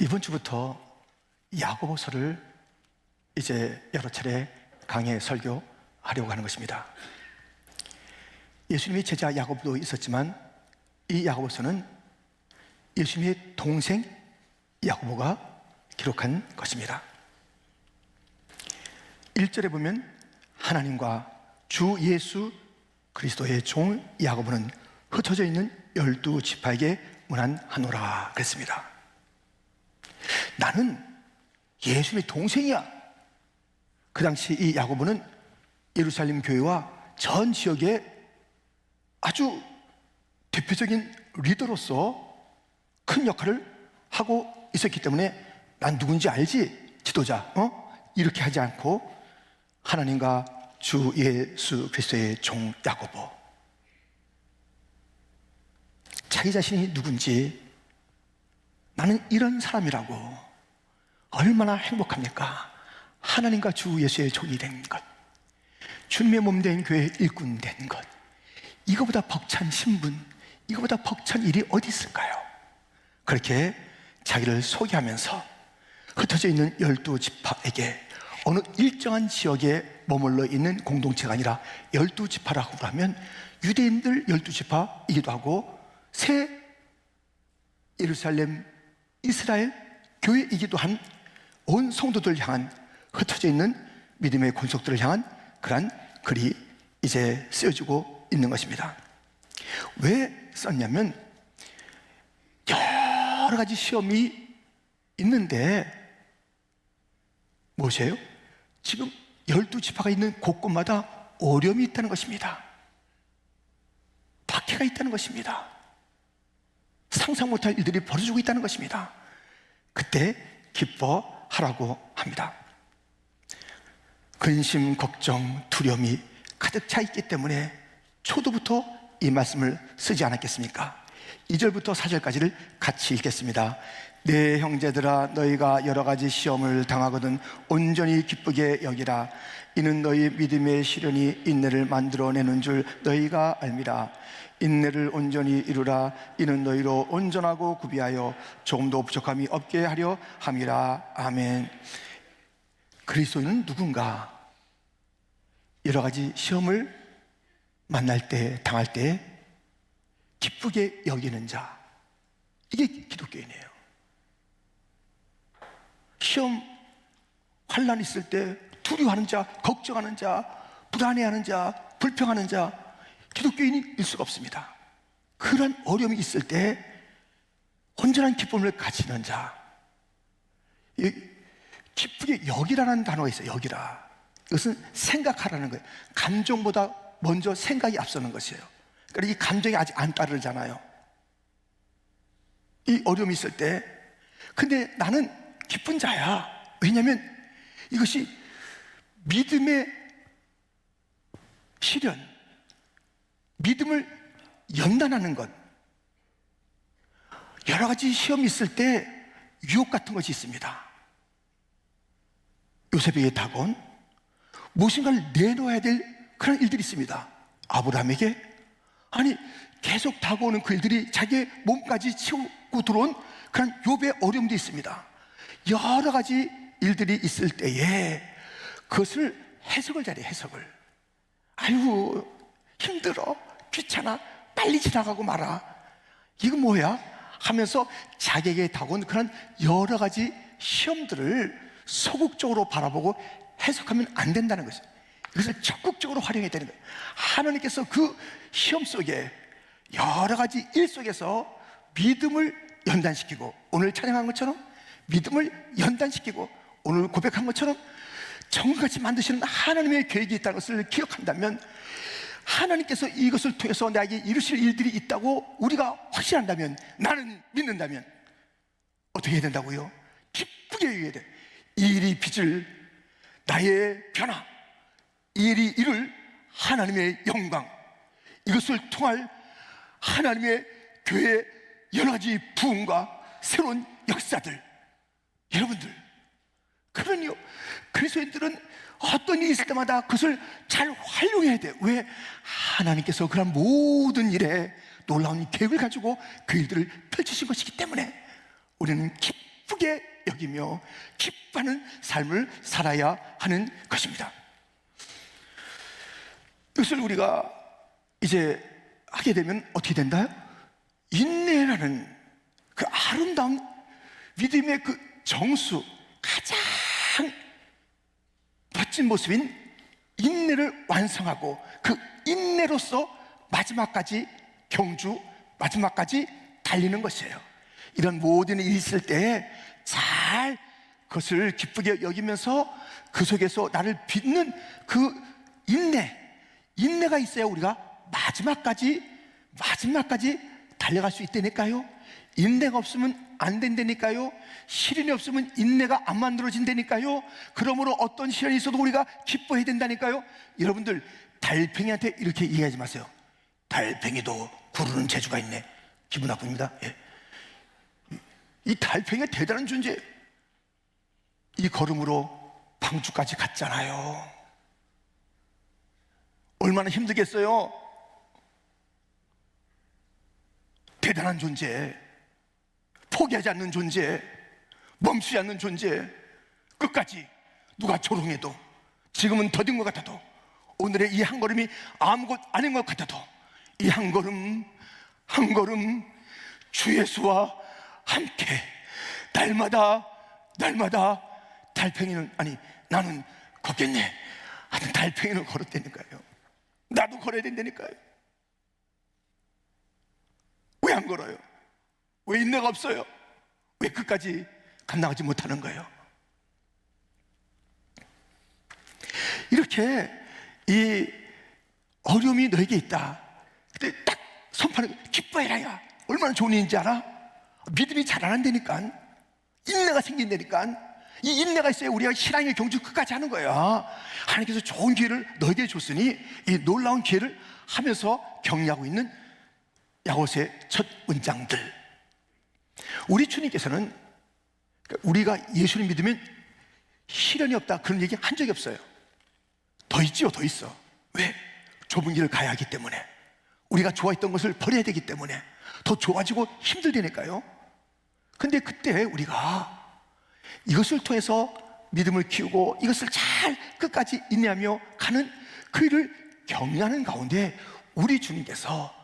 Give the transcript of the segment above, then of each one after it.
이번 주부터 야고보서를 이제 여러 차례 강해 설교하려고 하는 것입니다. 예수님의 제자 야고보도 있었지만 이 야고보서는 예수님의 동생 야고보가 기록한 것입니다. 1절에 보면 하나님과 주 예수 그리스도의 종 야고보는 흩어져 있는 12지파에게 문안하노라 그랬습니다. 나는 예수님의 동생이야. 그 당시 이 야고보는 예루살렘 교회와 전 지역의 아주 대표적인 리더로서 큰 역할을 하고 있었기 때문에 난 누군지 알지? 지도자. 이렇게 하지 않고 하나님과 주 예수 그리스도의 종 야고보, 자기 자신이 누군지, 나는 이런 사람이라고, 얼마나 행복합니까? 하나님과 주 예수의 종이 된 것, 주님의 몸 된 교회의 일꾼 된 것, 이거보다 벅찬 신분, 이거보다 벅찬 일이 어디 있을까요? 그렇게 자기를 소개하면서 흩어져 있는 12지파에게 어느 일정한 지역에 머물러 있는 공동체가 아니라 12지파라고 하면 유대인들 12지파이기도 하고 새 예루살렘 이스라엘 교회이기도 한 온 성도들 향한, 흩어져 있는 믿음의 권속들을 향한 그러한 글이 이제 쓰여지고 있는 것입니다. 왜 썼냐면 여러 가지 시험이 있는데 무엇이에요? 지금 12지파가 있는 곳곳마다 어려움이 있다는 것입니다. 박해가 있다는 것입니다. 상상 못할 일들이 벌어지고 있다는 것입니다. 그때 기뻐하라고 합니다. 근심, 걱정, 두려움이 가득 차 있기 때문에 초도부터 이 말씀을 쓰지 않았겠습니까? 2절부터 4절까지를 같이 읽겠습니다. 내 형제들아, 너희가 여러 가지 시험을 당하거든 온전히 기쁘게 여기라. 이는 너희 믿음의 시련이 인내를 만들어내는 줄 너희가 알미라. 인내를 온전히 이루라. 이는 너희로 온전하고 구비하여 조금도 부족함이 없게 하려 함이라. 아멘. 그리스도인은 누군가? 여러 가지 시험을 만날 때, 당할 때 기쁘게 여기는 자, 이게 기독교인이에요. 시험, 환난 있을 때 두려워하는 자, 걱정하는 자, 불안해하는 자, 불평하는 자, 기독교인일 수가 없습니다. 그런 어려움이 있을 때 온전한 기쁨을 가지는 자, 기쁘게 여기라는 단어가 있어요. 여기라. 이것은 생각하라는 거예요. 감정보다 먼저 생각이 앞서는 것이에요. 그러니까 이 감정이 아직 안 따르잖아요. 이 어려움이 있을 때, 근데 나는 기쁜 자야. 왜냐하면 이것이 믿음의 시련, 믿음을 연단하는 것. 여러 가지 시험이 있을 때 유혹 같은 것이 있습니다. 요셉에게 다가온 무엇인가를 내놓아야 될 그런 일들이 있습니다. 아브라함에게, 아니 계속 다가오는 그 일들이 자기의 몸까지 치우고 들어온 그런 욥의 어려움도 있습니다. 여러 가지 일들이 있을 때에 그것을 해석을 잘해. 해석을. 아이고 힘들어, 귀찮아, 빨리 지나가고 말아, 이거 뭐야? 하면서 자기에게 다가온 그런 여러 가지 시험들을 소극적으로 바라보고 해석하면 안 된다는 것이죠. 이것을 적극적으로 활용해야 되는 거예요. 하나님께서 그 시험 속에, 여러 가지 일 속에서 믿음을 연단시키고, 오늘 찬양한 것처럼 믿음을 연단시키고, 오늘 고백한 것처럼 정같이 만드시는 하나님의 계획이 있다는 것을 기억한다면, 하나님께서 이것을 통해서 나에게 이루실 일들이 있다고 우리가 확신한다면, 나는 믿는다면 어떻게 해야 된다고요? 기쁘게 여겨야 돼. 이 일이 빚을 나의 변화, 이 일이 이룰 하나님의 영광, 이것을 통할 하나님의 교회의 여러 가지 부흥과 새로운 역사들. 여러분들, 그러니요, 그리스도인들은 어떤 일이 있을 때마다 그것을 잘 활용해야 돼요. 왜? 하나님께서 그런 모든 일에 놀라운 계획을 가지고 그 일들을 펼치신 것이기 때문에 우리는 기쁘게 기쁘게 여기며 기뻐하는 삶을 살아야 하는 것입니다. 이것을 우리가 이제 하게 되면 어떻게 된다요? 인내라는 그 아름다운 믿음의 그 정수, 가장 멋진 모습인 인내를 완성하고 그 인내로서 마지막까지 경주, 마지막까지 달리는 것이에요. 이런 모든 일이 있을 때 잘 그것을 기쁘게 여기면서 그 속에서 나를 빚는 그 인내가 있어야 우리가 마지막까지 달려갈 수 있다니까요. 인내가 없으면 안 된다니까요. 시련이 없으면 인내가 안 만들어진다니까요. 그러므로 어떤 시련이 있어도 우리가 기뻐해야 된다니까요. 여러분들, 달팽이한테 이렇게 얘기하지 마세요. 달팽이도 구르는 재주가 있네. 기분 나쁩니다. 예. 이 달팽이가 대단한 존재. 이 걸음으로 방주까지 갔잖아요. 얼마나 힘들겠어요. 대단한 존재, 포기하지 않는 존재, 멈추지 않는 존재, 끝까지 누가 조롱해도, 지금은 더딘 것 같아도, 오늘의 이 한 걸음이 아무것 아닌 것 같아도 이 한 걸음 한 걸음 주 예수와 함께 날마다 달팽이는, 아니 나는 걷겠네 하여튼 달팽이는 걸었다니까요. 나도 걸어야 된다니까요. 왜 안 걸어요? 왜 인내가 없어요? 왜 끝까지 감당하지 못하는 거예요? 이렇게 이 어려움이 너에게 있다. 그때 딱 선포하는, 기뻐해라. 야, 얼마나 좋은 일인지 알아? 믿음이 자라난다니까. 인내가 생긴다니까. 이 인내가 있어야 우리가 신앙의 경주 끝까지 하는 거야. 하나님께서 좋은 기회를 너에게 줬으니 이 놀라운 기회를 하면서 격려하고 있는 야고보서의 첫 문장들. 우리 주님께서는 우리가 예수를 믿으면 시련이 없다 그런 얘기 한 적이 없어요. 더 있지요, 더 있어. 왜? 좁은 길을 가야 하기 때문에, 우리가 좋아했던 것을 버려야 되기 때문에 더 좋아지고 힘들다니까요. 근데 그때 우리가 이것을 통해서 믿음을 키우고 이것을 잘 끝까지 인내하며 가는 그 일을 격려하는 가운데 우리 주님께서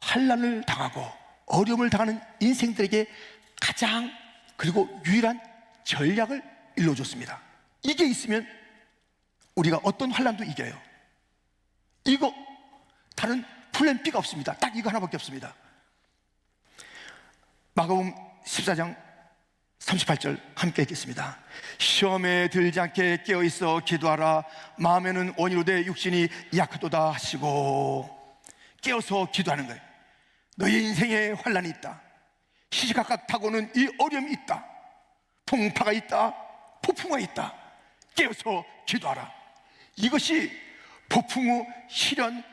환난을 당하고 어려움을 당하는 인생들에게 가장 그리고 유일한 전략을 일러줬습니다. 이게 있으면 우리가 어떤 환난도 이겨요. 이거 다른 플랜 B가 없습니다. 딱 이거 하나밖에 없습니다. 마가복음 14장 38절 함께 읽겠습니다. 시험에 들지 않게 깨어있어 기도하라. 마음에는 원이로되 육신이 약하도다 하시고, 깨어서 기도하는 거예요. 너의 인생에 환난이 있다. 시시각각 타고는 이 어려움이 있다. 풍파가 있다. 폭풍이 있다. 깨어서 기도하라. 이것이 폭풍 후 시련,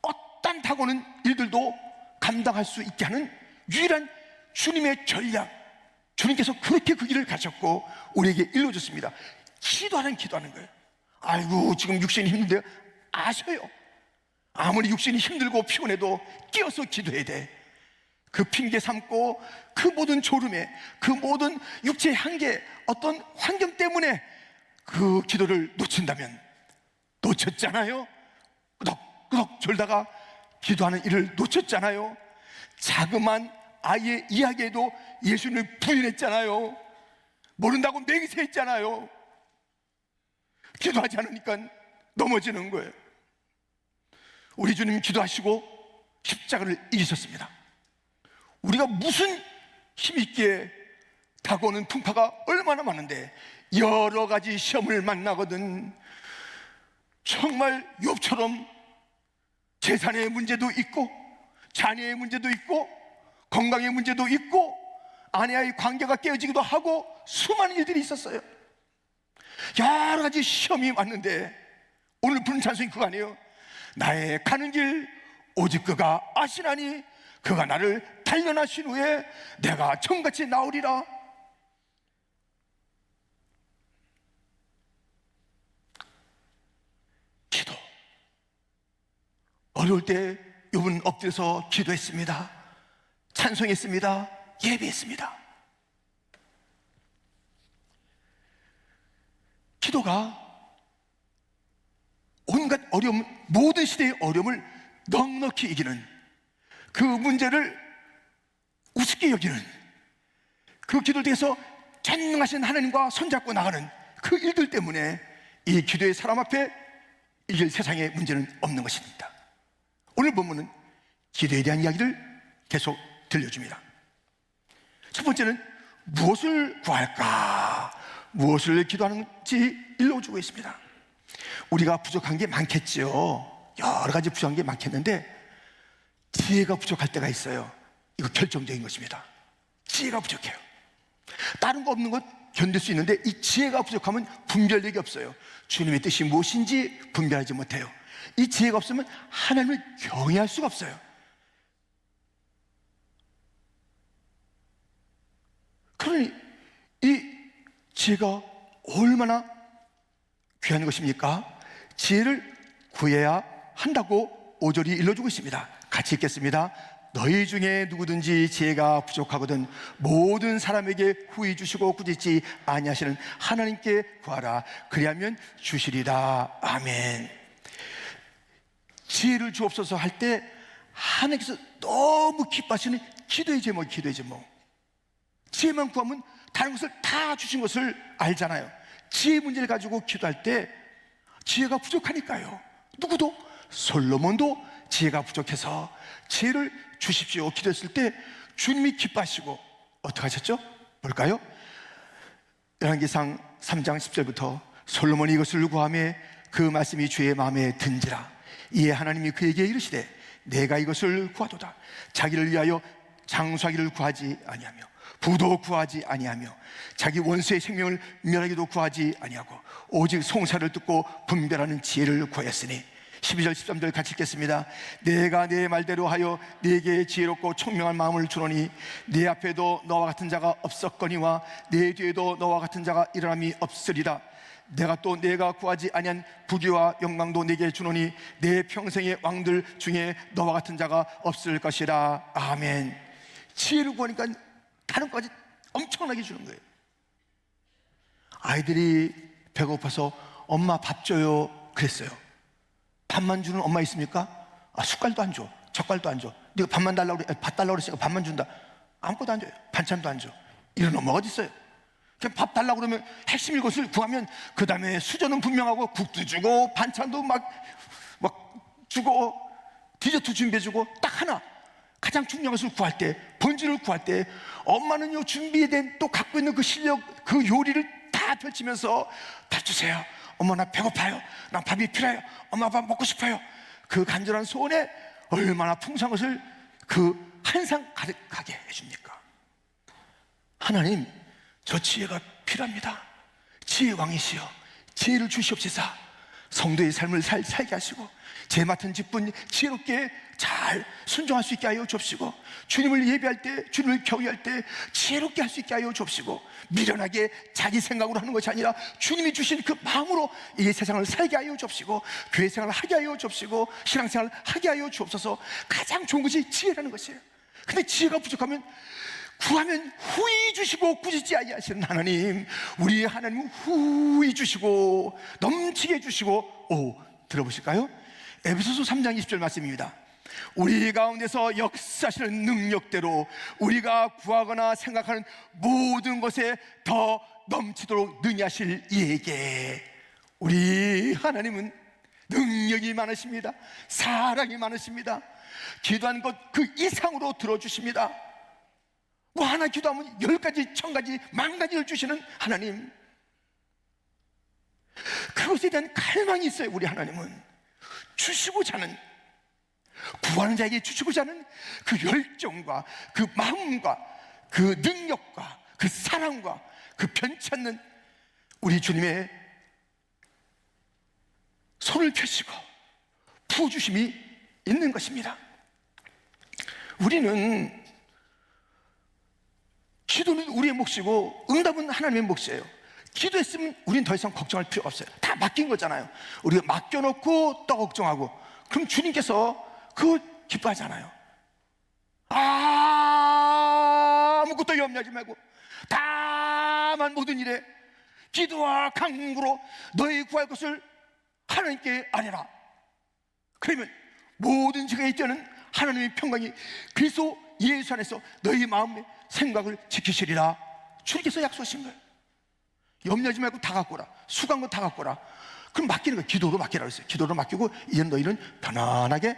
어떤 타고는 일들도 감당할 수 있게 하는 유일한 주님의 전략. 주님께서 그렇게 그 길을 가셨고 우리에게 일러줬습니다. 기도하는 거예요. 아이고 지금 육신이 힘든데 아셔요. 아무리 육신이 힘들고 피곤해도 끼어서 기도해야 돼. 그 핑계 삼고 그 모든 졸음에, 그 모든 육체의 한계, 어떤 환경 때문에 그 기도를 놓친다면, 놓쳤잖아요. 끄덕끄덕 졸다가 기도하는 일을 놓쳤잖아요. 자그만 아이의 이야기에도 예수님을 부인했잖아요. 모른다고 맹세했잖아요. 기도하지 않으니까 넘어지는 거예요. 우리 주님 기도하시고 십자가를 이기셨습니다. 우리가 무슨 힘있기에 다가오는 풍파가 얼마나 많은데 여러 가지 시험을 만나거든. 정말 욥처럼 재산의 문제도 있고, 자녀의 문제도 있고, 건강의 문제도 있고, 아내와의 관계가 깨어지기도 하고, 수많은 일들이 있었어요. 여러 가지 시험이 왔는데 오늘 부른 찬송이 그거 아니에요? 나의 가는 길 오직 그가 아시나니 그가 나를 단련하신 후에 내가 정같이 나오리라. 기도. 어려울 때 욥은 엎드려서 기도했습니다. 찬송했습니다. 예배했습니다. 기도가 온갖 어려움, 모든 시대의 어려움을 넉넉히 이기는, 그 문제를 우습게 여기는, 그 기도를 통해서 전능하신 하나님과 손잡고 나가는 그 일들 때문에 이 기도의 사람 앞에 이길 세상의 문제는 없는 것입니다. 오늘 본문은 기도에 대한 이야기를 계속 들려줍니다. 첫 번째는 무엇을 구할까, 무엇을 기도하는지 일러주고 있습니다. 우리가 부족한 게 많겠죠. 여러 가지 부족한 게 많겠는데 지혜가 부족할 때가 있어요. 이거 결정적인 것입니다. 지혜가 부족해요. 다른 거 없는 것 견딜 수 있는데 이 지혜가 부족하면 분별력이 없어요. 주님의 뜻이 무엇인지 분별하지 못해요. 이 지혜가 없으면 하나님을 경외할 수가 없어요. 그러니 이 지혜가 얼마나 귀한 것입니까? 지혜를 구해야 한다고 5절이 일러주고 있습니다. 같이 읽겠습니다. 너희 중에 누구든지 지혜가 부족하거든 모든 사람에게 후히 주시고 꾸짖지 아니하시는 하나님께 구하라. 그리하면 주시리다. 아멘. 지혜를 주옵소서 할 때 하나님께서 너무 기뻐하시는 기도의 제목, 기도의 제목. 지혜만 구하면 다른 것을 다 주신 것을 알잖아요. 지혜 문제를 가지고 기도할 때 지혜가 부족하니까요. 누구도, 솔로몬도 지혜가 부족해서 지혜를 주십시오 기도했을 때 주님이 기뻐하시고 어떻게 하셨죠? 볼까요? 열왕기상 3장 10절부터 솔로몬이 이것을 구하매 그 말씀이 주의 마음에 든지라. 이에 하나님이 그에게 이르시되 내가 이것을 구하도다. 자기를 위하여 장수하기를 구하지 아니하며 부도 구하지 아니하며 자기 원수의 생명을 멸하기도 구하지 아니하고 오직 송사를 듣고 분별하는 지혜를 구하였으니. 12절 13절 같이 읽겠습니다. 내가 내 말대로 하여 네게 지혜롭고 총명한 마음을 주노니 네 앞에도 너와 같은 자가 없었거니와 네 뒤에도 너와 같은 자가 일어남이 없으리라. 내가 또 내가 구하지 아니한 부귀와 영광도 네게 주노니 내 평생의 왕들 중에 너와 같은 자가 없을 것이라. 아멘. 지혜를 구하니까 다른 것까지 엄청나게 주는 거예요. 아이들이 배고파서 엄마 밥 줘요 그랬어요. 밥만 주는 엄마 있습니까? 숟갈도 안 줘, 젓갈도 안 줘. 네가 밥만 달라고 그래, 밥 달라고 그랬으니까 밥만 준다. 아무것도 안 줘요. 반찬도 안 줘. 이런 엄마가 어디 있어요? 그냥 밥 달라고 그러면 핵심일 것을 구하면 그 다음에 수저는 분명하고 국도 주고 반찬도 막 주고 디저트 준비해주고 딱 하나 가장 중요한 것을 구할 때, 본질을 구할 때 엄마는요 준비된 또 갖고 있는 그 실력, 그 요리를 다 펼치면서 밥 주세요. 엄마 나 배고파요. 나 밥이 필요해요. 엄마 밥 먹고 싶어요. 그 간절한 소원에 얼마나 풍성한 것을 그 한 상 가득하게 해줍니까? 하나님, 저 지혜가 필요합니다. 지혜 왕이시여 지혜를 주시옵소서. 성도의 삶을 살게 하시고 제 맡은 직분 지혜롭게 잘 순종할 수 있게 하여 주옵시고 주님을 예배할 때, 주님을 경외할 때 지혜롭게 할 수 있게 하여 주옵시고 미련하게 자기 생각으로 하는 것이 아니라 주님이 주신 그 마음으로 이 세상을 살게 하여 주옵시고 교회 생활을 하게 하여 주옵시고 신앙생활을 하게 하여 주옵소서. 가장 좋은 것이 지혜라는 것이에요. 근데 지혜가 부족하면 구하면 후히 주시고 꾸짖지 아니하시는 하나님, 우리 하나님은 후히 주시고 넘치게 주시고 들어보실까요? 에베소서 3장 20절 말씀입니다. 우리 가운데서 역사하시는 능력대로 우리가 구하거나 생각하는 모든 것에 더 넘치도록 능히 하실 이에게. 우리 하나님은 능력이 많으십니다. 사랑이 많으십니다. 기도한 것 그 이상으로 들어주십니다. 뭐 하나 기도하면 10가지, 1000가지, 10,000가지를 주시는 하나님, 그것에 대한 갈망이 있어요. 우리 하나님은 주시고자 하는, 구하는 자에게 주시고자 하는 그 열정과 그 마음과 그 능력과 그 사랑과 그 변치 않는 우리 주님의 손을 펴시고 부어주심이 있는 것입니다. 우리는 기도는 우리의 몫이고 응답은 하나님의 몫이에요. 기도했으면 우리는 더 이상 걱정할 필요가 없어요. 다 맡긴 거잖아요. 우리가 맡겨놓고 또 걱정하고, 그럼 주님께서 그거 기뻐하잖아요. 아무것도 염려하지 말고 다만 모든 일에 기도와 간구로 너희 구할 것을 하나님께 아뢰라. 그러면 모든 지경에 있는 하나님의 평강이 그리스도 예수 안에서 너희 마음의 생각을 지키시리라. 주님께서 약속하신 거예요. 염려하지 말고 다 갖고 오라. 수고한 거 다 갖고 오라. 그럼 맡기는 거예요. 기도로 맡기라 그랬어요. 기도로 맡기고 이제 너희는 편안하게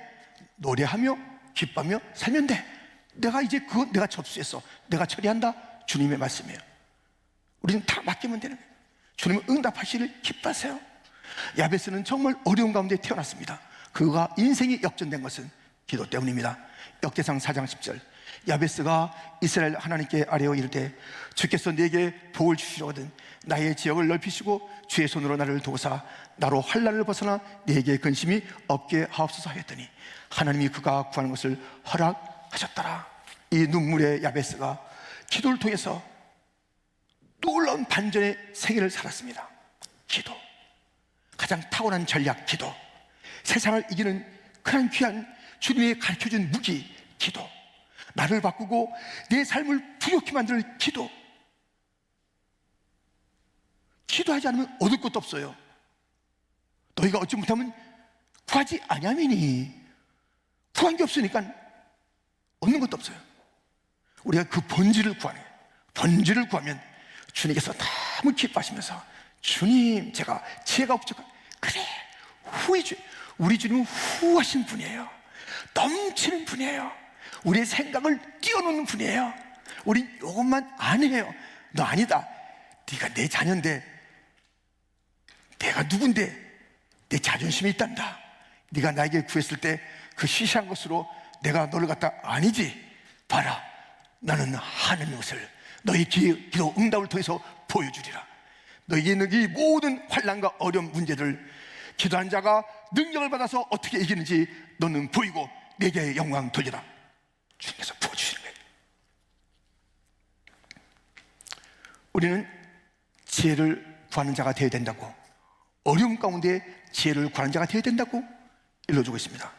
노래하며 기뻐하며 살면 돼. 내가 이제 그거 내가 접수했어. 내가 처리한다. 주님의 말씀이에요. 우리는 다 맡기면 되는 거예요. 주님은 응답하시기를 기뻐하세요. 야베스는 정말 어려운 가운데 태어났습니다. 그가 인생이 역전된 것은 기도 때문입니다. 역대상 4장 10절, 야베스가 이스라엘 하나님께 아뢰어 이르되 주께서 내게 복을 주시려거든 나의 지역을 넓히시고 주의 손으로 나를 도우사 나로 환난을 벗어나 내게 근심이 없게 하옵소서 하였더니 하나님이 그가 구하는 것을 허락하셨더라. 이 눈물의 야베스가 기도를 통해서 놀라운 반전의 생애를 살았습니다. 기도, 가장 탁월한 전략 기도, 세상을 이기는 그런 귀한 주님이 가르쳐준 무기 기도, 나를 바꾸고 내 삶을 부욕케 만들 기도. 기도하지 않으면 얻을 것도 없어요. 너희가 어찌 못하면 구하지 아니하매니, 구한 게 없으니까 얻는 것도 없어요. 우리가 그 본질을 구하는 거예요. 본질을 구하면 주님께서 너무 기뻐하시면서 주님 제가 부족한, 그래 후히 우리 주님은 후하신 분이에요. 넘치는 분이에요. 우리의 생각을 뛰어넘는 분이에요. 우린 이것만 안 해요. 너 아니다. 네가 내 자녀인데, 내가 누군데 내 자존심이 있단다. 네가 나에게 구했을 때 그 시시한 것으로 내가 너를 갖다 아니지. 봐라, 나는 하는 것을 너희 기도 응답을 통해서 보여주리라. 너희의 이 모든 환난과 어려운 문제를 기도한 자가 능력을 받아서 어떻게 이기는지 너는 보이고 내게 영광 돌리라. 주님께서 부어주시는 거예요. 우리는 지혜를 구하는 자가 되어야 된다고, 어려움 가운데 지혜를 구하는 자가 되어야 된다고 일러주고 있습니다.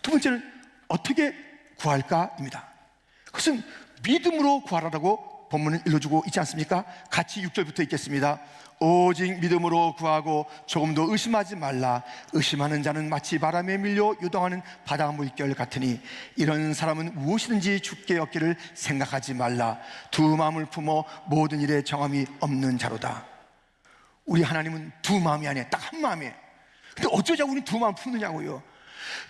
두 번째는 어떻게 구할까입니다. 그것은 믿음으로 구하라고 본문은 일러주고 있지 않습니까? 같이 6절부터 읽겠습니다. 오직 믿음으로 구하고 조금도 의심하지 말라. 의심하는 자는 마치 바람에 밀려 요동하는 바다 물결 같으니 이런 사람은 무엇이든지 죽게 얻기를 생각하지 말라. 두 마음을 품어 모든 일에 정함이 없는 자로다. 우리 하나님은 두 마음이 아니에요. 딱 한 마음이에요. 근데 어쩌자고 우리 두 마음 품느냐고요.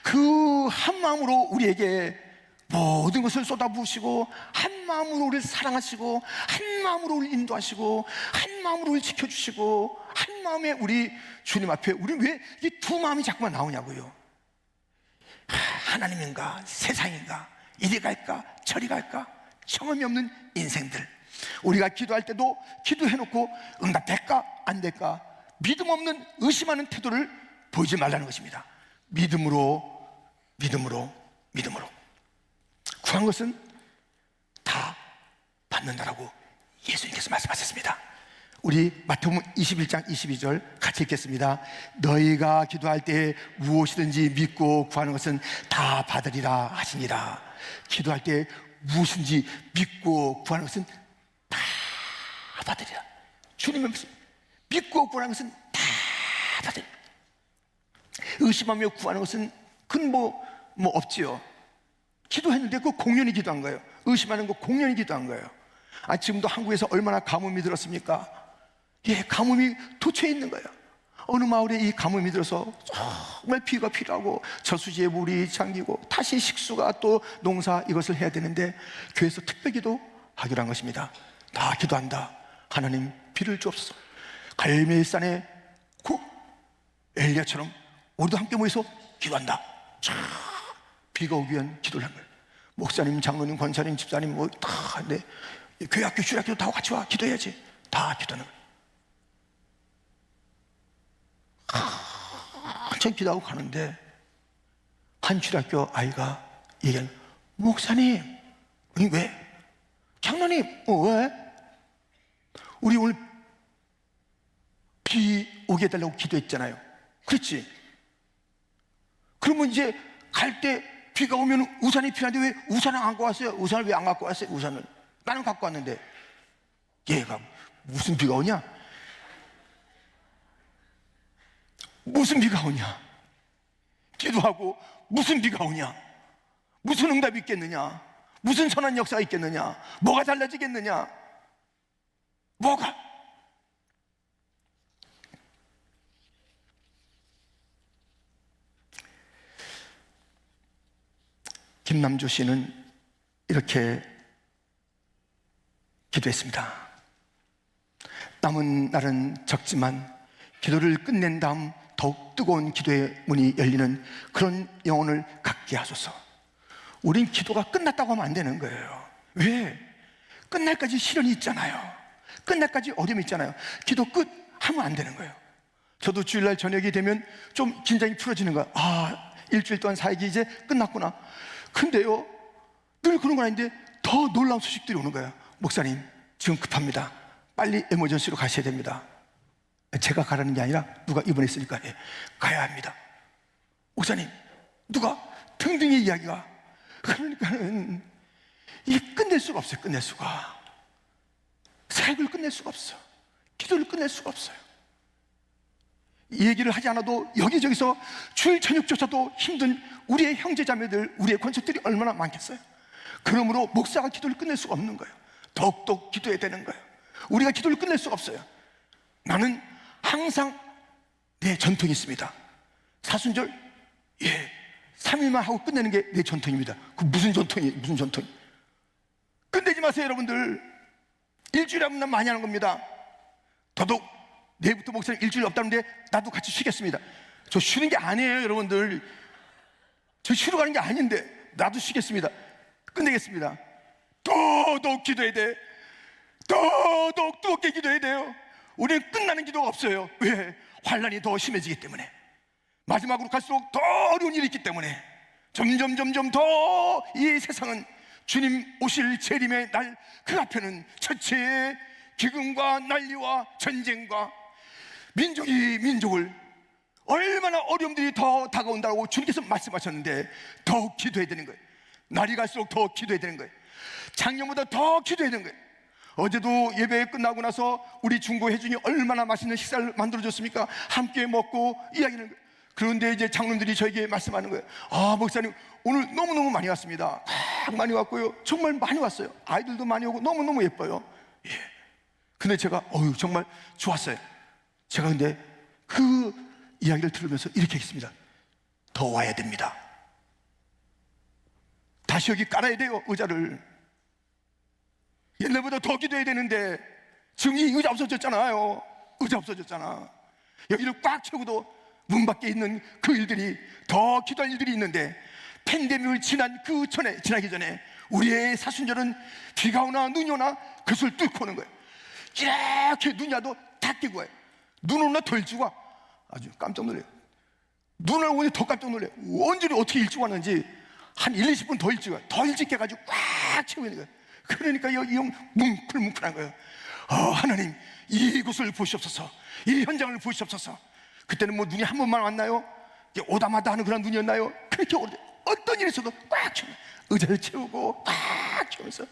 그 한 마음으로 우리에게 모든 것을 쏟아부으시고 한 마음으로 우리를 사랑하시고 한 마음으로 우리를 인도하시고 한 마음으로 우리를 지켜주시고 한 마음에 우리 주님 앞에 우리는 왜 이 두 마음이 자꾸만 나오냐고요. 하나님인가 세상인가, 이리 갈까 저리 갈까, 정함이 없는 인생들. 우리가 기도할 때도 기도해놓고 응답될까 안 될까 믿음 없는 의심하는 태도를 보이지 말라는 것입니다. 믿음으로 구한 것은 다 받는다라고 예수님께서 말씀하셨습니다. 우리 마태복음 21장 22절 같이 읽겠습니다. 너희가 기도할 때 무엇이든지 믿고 구하는 것은 다 받으리라 하시니라. 기도할 때 무엇인지 믿고 구하는 것은 다 받으리라. 주님의 말씀, 믿고 구하는 것은 다 받으리라. 의심하며 구하는 것은 그건 뭐 없지요. 기도했는데 그 공연히 기도한 거예요. 의심하는 거 공연히 기도한 거예요. 지금도 한국에서 얼마나 가뭄이 들었습니까? 예, 가뭄이 도처에 있는 거예요. 어느 마을에 이 가뭄이 들어서 정말 비가 필요하고 저수지에 물이 잠기고 다시 식수가 또 농사 이것을 해야 되는데 교회에서 특별 기도하기로 한 것입니다. 다 기도한다. 하나님 비를 주옵소서. 갈멜산에 그 엘리야처럼 우리도 함께 모여서 기도한다. 비가 오기 위한 기도를 한 거예요. 목사님, 장로님, 권사님, 집사님 뭐 다 네, 교회 학교 주일학교 다 같이 와 기도해야지. 다 기도하는 거예요. 한참 기도하고 가는데 한 주일학교 아이가 얘기하는, 목사님, 아니 왜? 장로님, 왜? 우리 오늘 비 오게 해달라고 기도했잖아요. 그렇지? 그러면 이제 갈 때 비가 오면 우산이 필요한데 왜 우산을 안 갖고 왔어요? 우산을 왜 안 갖고 왔어요? 우산을 나는 갖고 왔는데. 얘가 무슨 비가 오냐? 무슨 비가 오냐? 기도하고 무슨 비가 오냐? 무슨 응답이 있겠느냐? 무슨 선한 역사가 있겠느냐? 뭐가 달라지겠느냐? 뭐가? 김남주 씨는 이렇게 기도했습니다. 남은 날은 적지만 기도를 끝낸 다음 더욱 뜨거운 기도의 문이 열리는 그런 영혼을 갖게 하소서. 우린 기도가 끝났다고 하면 안 되는 거예요. 왜? 끝날까지 시련이 있잖아요. 끝날까지 어려움이 있잖아요. 기도 끝 하면 안 되는 거예요. 저도 주일날 저녁이 되면 좀 긴장이 풀어지는 거야. 아, 일주일 동안 사역이 이제 끝났구나. 근데요, 늘 그런 건 아닌데 더 놀라운 소식들이 오는 거예요. 목사님, 지금 급합니다. 빨리 에머전시로 가셔야 됩니다. 제가 가라는 게 아니라 누가 입원했으니까 가야 합니다. 목사님, 누가 등등의 이야기가. 그러니까는 이게 끝낼 수가 없어요. 끝낼 수가. 사역을 끝낼 수가 없어. 기도를 끝낼 수가 없어요. 이 얘기를 하지 않아도 여기저기서 주일 저녁조차도 힘든 우리의 형제자매들, 우리의 권속들이 얼마나 많겠어요. 그러므로 목사가 기도를 끝낼 수가 없는 거예요. 더욱더 기도해야 되는 거예요. 우리가 기도를 끝낼 수가 없어요. 나는 항상 내 전통이 있습니다. 사순절, 3일만 하고 끝내는 게 내 전통입니다. 그 무슨 전통이에요? 무슨 전통? 끝내지 마세요, 여러분들. 일주일에 한 번 많이 하는 겁니다. 더더욱 내일부터 목사님 일주일 없다는데 나도 같이 쉬겠습니다. 저 쉬는 게 아니에요, 여러분들. 저 쉬러 가는 게 아닌데 나도 쉬겠습니다. 끝내겠습니다. 더더욱 기도해야 돼. 더더욱 뜨겁게 기도해야 돼요. 우리는 끝나는 기도가 없어요. 왜? 환란이 더 심해지기 때문에. 마지막으로 갈수록 더 어려운 일이 있기 때문에 점점 더 이 세상은 주님 오실 재림의 날 그 앞에는 첫째 기근과 난리와 전쟁과 민족이 민족을 얼마나 어려움들이 더 다가온다고 주님께서 말씀하셨는데 더욱 기도해야 되는 거예요. 날이 갈수록 더 기도해야 되는 거예요. 작년보다 더 기도해야 되는 거예요. 어제도 예배 끝나고 나서 우리 중고 혜준이 얼마나 맛있는 식사를 만들어줬습니까? 함께 먹고 이야기하는 거예요. 그런데 이제 장로님들이 저에게 말씀하는 거예요. 아, 목사님 오늘 너무너무 많이 왔습니다. 많이 왔고요. 정말 많이 왔어요. 아이들도 많이 오고 너무너무 예뻐요. 근데 제가 정말 좋았어요. 제가 근데 그 이야기를 들으면서 이렇게 했습니다. 더 와야 됩니다. 다시 여기 깔아야 돼요, 의자를. 옛날보다 더 기도해야 되는데 지금 이 의자 없어졌잖아요. 의자 없어졌잖아. 여기를 꽉 채우고도 문 밖에 있는 그 일들이, 더 기도할 일들이 있는데, 팬데믹을 지나기 전에 우리의 사순절은 비가 오나 눈이 오나 그것을 뚫고 오는 거예요. 이렇게 눈이 와도 다 끼고 와요. 눈 오나 더 일찍 와. 아주 깜짝 놀래요. 눈을 오니 더 깜짝 놀래요. 언제를 어떻게 일찍 왔는지 한 1, 20분 더 일찍 와요. 더 일찍 해가지고 꽉 채우는 거예요. 그러니까 여기 뭉클뭉클한 거예요. 하나님, 이곳을 보시옵소서. 이 현장을 보시옵소서. 그때는 뭐 눈이 한 번만 왔나요? 오다마다 하는 그런 눈이었나요? 그렇게 어떤 일이 있어도 꽉 채우고 의자를 채우고 꽉 채우면서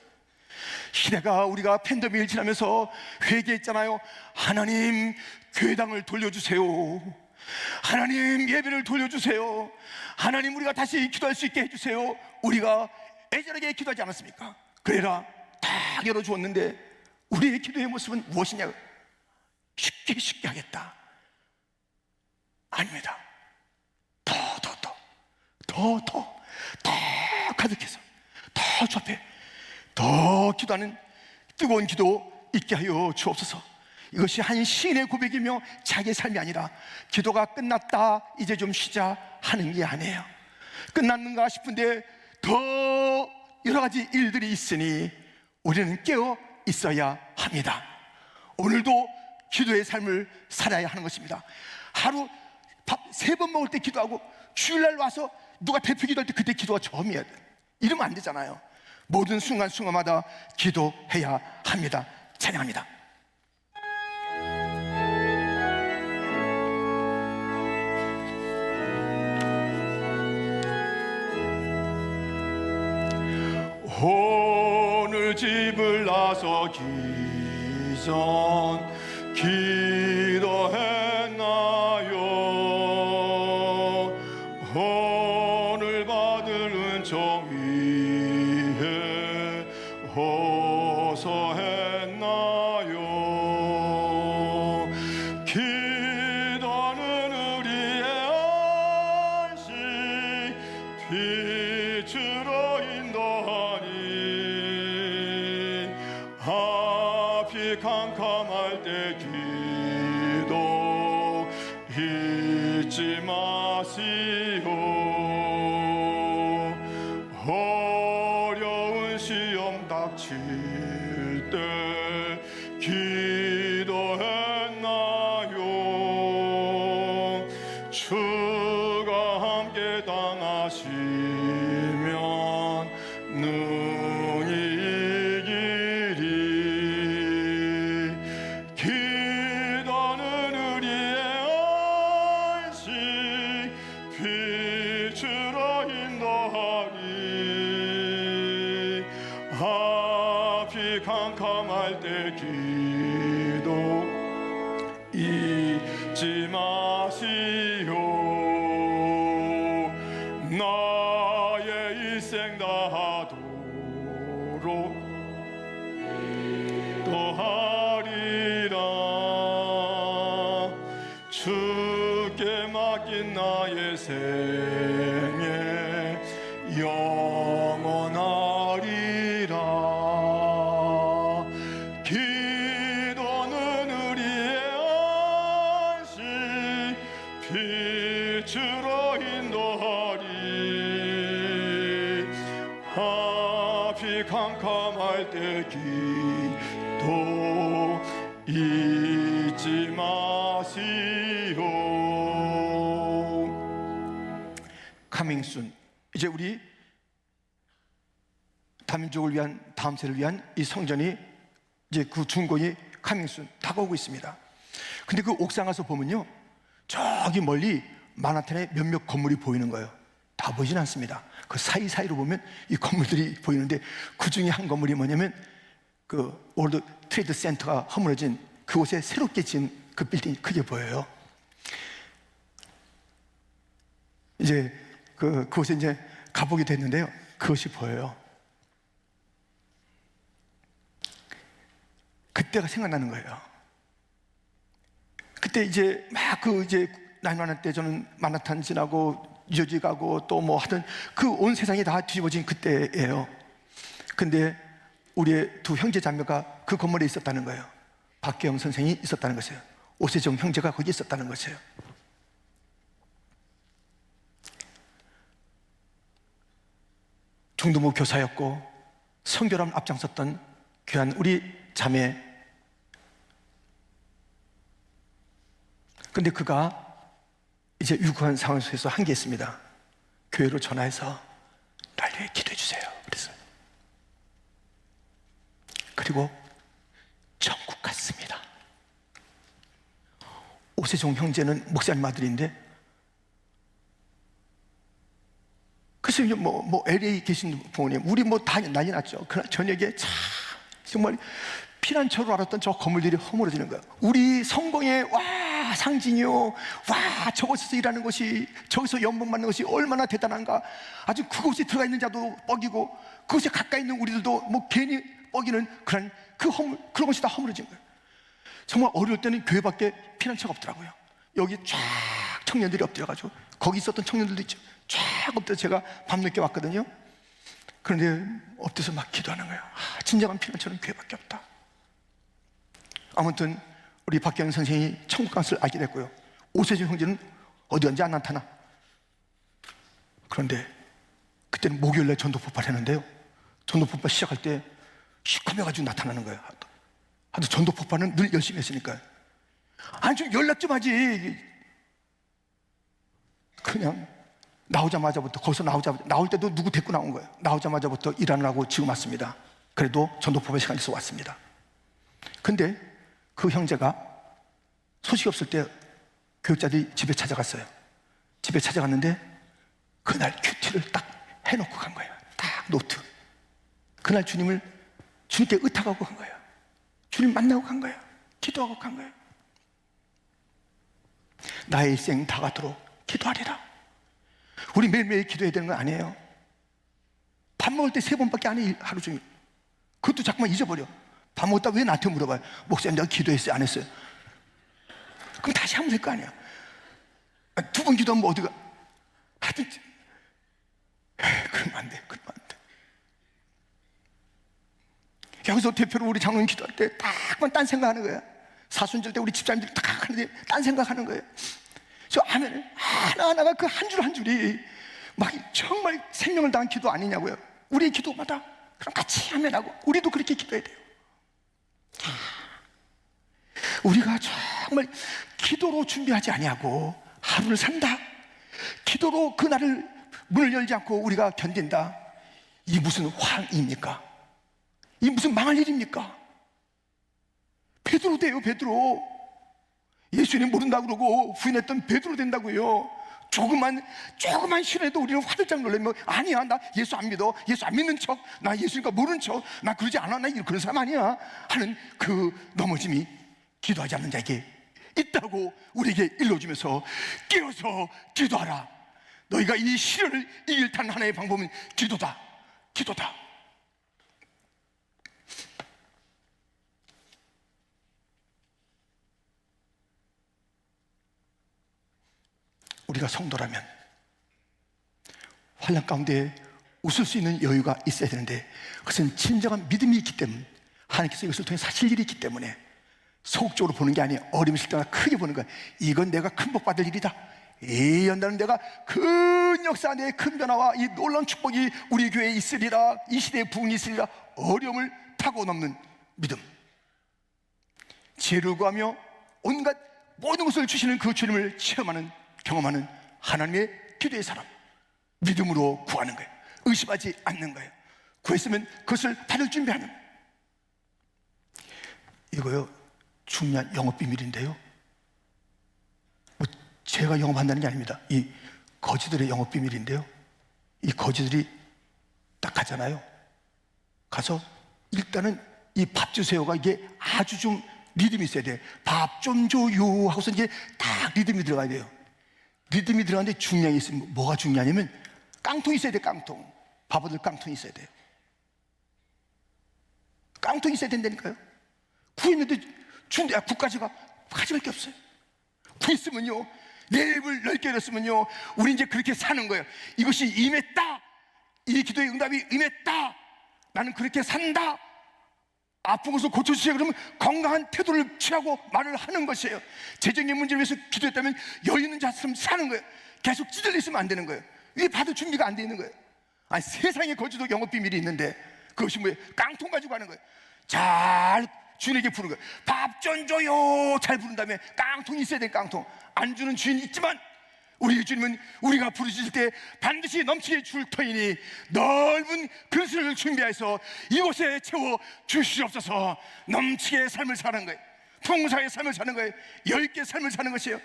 시대가, 우리가 팬데믹을 지나면서 회개했잖아요. 하나님, 교회당을 돌려주세요. 하나님, 예배를 돌려주세요. 하나님, 우리가 다시 기도할 수 있게 해주세요. 우리가 애절하게 기도하지 않았습니까? 그래라 딱 열어주었는데 우리의 기도의 모습은 무엇이냐? 쉽게 하겠다. 아닙니다. 더 가득해서 더 좁혀 더 기도하는 뜨거운 기도 있게 하여 주옵소서. 이것이 한 시인의 고백이며 자기의 삶이 아니라 기도가 끝났다 이제 좀 쉬자 하는 게 아니에요. 끝났는가 싶은데 더 여러 가지 일들이 있으니 우리는 깨어 있어야 합니다. 오늘도 기도의 삶을 살아야 하는 것입니다. 하루 밥 3번 먹을 때 기도하고 주일날 와서 누가 대표 기도할 때 그때 기도가 처음이어야 돼. 이러면 안 되잖아요. 모든 순간순간마다 기도해야 합니다. 찬양합니다. 오늘 집을 나서기 전 기도했나요? 오늘 받을 은총 위에 호소했나요? 기도는 우리의 안식 빛으로 인도하니 앞이 캄캄할 때 기도 잊지 마시오. 어려운 시험 닥칠 때 기도했나요? 주가 함께 당하시면 능히 이기리. 기도는 우리의 안식 빛으로 인도하니 앞이 캄캄할 때 기도 잊지 마시오. 나의 일생 다하도록 또하리라. 주께 맡긴 나의 생애 영원하리라. 기도는 우리의 안식 빛으로 인도하리. 앞이 캄캄할 때 기도 잊지 마시오. 카밍순, 이제 우리 다민족을 위한, 다음 세를 위한 이 성전이 이제 그 준공이 카밍순 다가오고 있습니다. 근데 그 옥상 가서 보면요, 저기 멀리 만하탄의 몇몇 건물이 보이는 거예요. 다 보이진 않습니다. 그 사이사이로 보면 이 건물들이 보이는데, 그 중에 한 건물이 뭐냐면 그 월드 트레이드 센터가 허물어진 그곳에 새롭게 지은 그 빌딩이 크게 보여요. 이제 그곳에 이제 가보게 됐는데요, 그것이 보여요. 그때가 생각나는 거예요. 그때 이제 막 이제 9/11 때 저는 만하탄 지나고 뉴저지 가고 또 뭐 하던 그 온 세상이 다 뒤집어진 그때예요. 근데 우리의 두 형제 자매가 그 건물에 있었다는 거예요. 박계영 선생이 있었다는 것이에요. 오세정 형제가 거기 있었다는 것이에요. 중도부 교사였고 선교람 앞장섰던 귀한 우리 자매. 근데 그가 이제 유구한 상황 속에서 한 게 있습니다. 교회로 전화해서 날 위해 기도해 주세요 그랬어요. 그리고 천국 갔습니다. 오세종 형제는 목사님 아들인데, 그래서 이제 뭐 LA 계신 부모님, 우리 뭐 다 난리 났죠. 그날 저녁에 참 정말 피난처로 알았던 저 건물들이 허물어지는 거예요. 우리 성공의 상징이요, 저곳에서 일하는 것이, 저기서 연봉 받는 것이 얼마나 대단한가. 아주 그곳에 들어가 있는 자도 뻐기고 그곳에 가까이 있는 우리들도 뭐 괜히 뻐기는 그런 것이 다 허물어진 거예요. 정말 어려울 때는 교회밖에 피난처가 없더라고요. 여기 쫙 청년들이 엎드려가지고, 거기 있었던 청년들도 있죠. 쫙 엎드려 제가 밤늦게 왔거든요. 그런데 엎드려서 막 기도하는 거예요. 진정한 피난처는 교회밖에 없다. 아무튼 우리 박경 선생이 천국 갔을 알게 됐고요. 오세준 형제는 어디 갔는지 안 나타나. 그런데 그때는 목요일날 전도 폭발했는데요, 전도 폭발 시작할 때 시커매가지고 나타나는 거예요. 하도 전도 폭발은 늘 열심히 했으니까. 아니 좀 연락 좀 하지. 그냥 나오자마자부터, 거기서 나올 때도 누구 데리고 나온 거예요. 나오자마자부터 일하느라고 지금 왔습니다. 그래도 전도 폭발 시간이 있어 왔습니다. 근데 그 형제가 소식이 없을 때 교육자들이 집에 찾아갔어요. 집에 찾아갔는데 그날 큐티를 딱 해놓고 간 거예요. 딱 노트. 그날 주님께 의탁하고 간 거예요. 주님 만나고 간 거예요. 기도하고 간 거예요. 나의 일생 다 가도록 기도하리라. 우리 매일매일 기도해야 되는 건 아니에요. 밥 먹을 때 3번밖에 안 해, 하루 종일. 그것도 자꾸만 잊어버려. 밥 먹다 왜 나한테 물어봐요? 목사님, 내가 기도했어요, 안 했어요? 그럼 다시 하면 될 거 아니야. 2번 기도하면 뭐 어디가? 하여튼 그러면 안 돼. 그러면 안 돼. 여기서 대표로 우리 장로님 기도할 때 딱만 딴 생각하는 거야. 사순절 때 우리 집사님들이 딱 하는데 딴 생각하는 거예요. 저 아멘을 하나하나가 그 한 줄 한 줄이 막 정말 생명을 다한 기도 아니냐고요. 우리의 기도마다 그럼 같이 아멘하고 우리도 그렇게 기도해야 돼요. 우리가 정말 기도로 준비하지 아니하고 하루를 산다, 기도로 그날을 문을 열지 않고 우리가 견딘다, 이 무슨 환입니까? 이 무슨 망할 일입니까? 베드로 돼요. 베드로. 예수님 모른다고 그러고 부인했던 베드로 된다고요. 조금만 실해도 우리는 화들짝 놀라면 아니야, 나 예수 안 믿어, 예수 안 믿는 척, 나 예수니까 모르는 척, 나 그러지 않아, 나 그런 사람 아니야 하는 그 넘어짐이 기도하지 않는 자에게 있다고 우리에게 일러주면서 깨어서 기도하라. 너희가 이 시련을 이길 단 하나의 방법은 기도다. 기도다. 우리가 성도라면 환난 가운데 웃을 수 있는 여유가 있어야 되는데, 그것은 진정한 믿음이 있기 때문에, 하나님께서 이것을 통해 사실 일이 있기 때문에 소극적으로 보는 게 아니에요. 어려움이 있을 때마다 크게 보는 거야. 이건 내가 큰 복 받을 일이다. 이 연단은 내가 큰 역사 내의 큰 변화와 이 놀라운 축복이 우리 교회에 있으리라. 이 시대에 부흥이 있으리라. 어려움을 타고 넘는 믿음, 지혜를 구하며 온갖 모든 것을 주시는 그 주님을 체험하는, 경험하는 하나님의 기도의 사람, 믿음으로 구하는 거예요. 의심하지 않는 거예요. 구했으면 그것을 받을 준비하는. 이거요, 중요한 영업 비밀인데요, 뭐 제가 영업한다는 게 아닙니다. 이 거지들의 영업 비밀인데요, 이 거지들이 딱 가잖아요. 가서 일단은 이 밥 주세요가 이게 아주 좀 리듬이 있어야 돼요. 밥 좀 줘요 하고서 이제 딱 리듬이 들어가야 돼요. 리듬이 들어가는데 중요한 게 있으면 뭐가 중요하냐면 깡통이 있어야 돼. 깡통. 바보들 깡통이 있어야 돼요. 깡통이 있어야 된다니까요. 구했는데 준대, 국까지가 가져갈 게 없어요. 구했으면요, 내 입을 넓게 열었으면요, 우리 이제 그렇게 사는 거예요. 이것이 임했다, 이 기도의 응답이 임했다, 나는 그렇게 산다, 아픈 것을 고쳐주세요 그러면 건강한 태도를 취하고 말을 하는 것이에요. 재정의 문제를 위해서 기도했다면 여유 있는 자처럼 사는 거예요. 계속 찌들려 있으면 안 되는 거예요. 이게 받을 준비가 안 돼 있는 거예요. 아니, 세상에 거지도 영업 비밀이 있는데 그것이 뭐예요? 깡통 가지고 하는 거예요. 잘 주인에게 부르는 거예요. 밥 좀 줘요 잘 부른 다음에 깡통이 있어야 돼. 깡통. 안 주는 주인이 있지만 우리 주님은 우리가 부르실 때 반드시 넘치게 줄 터이니 넓은 그릇을 준비해서 이곳에 채워 주시옵소서. 넘치게 삶을 사는 거예요. 풍성하게 삶을 사는 거예요. 여유 있게 삶을 사는 것이에요.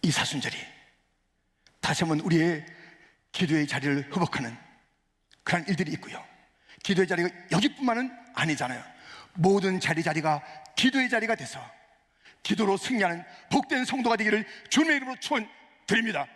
이 사순절이 다시 한번 우리의 기도의 자리를 회복하는 그런 일들이 있고요. 기도의 자리가 여기뿐만은 아니잖아요. 모든 자리가 기도의 자리가 돼서 기도로 승리하는 복된 성도가 되기를 주님의 이름으로 축원드립니다.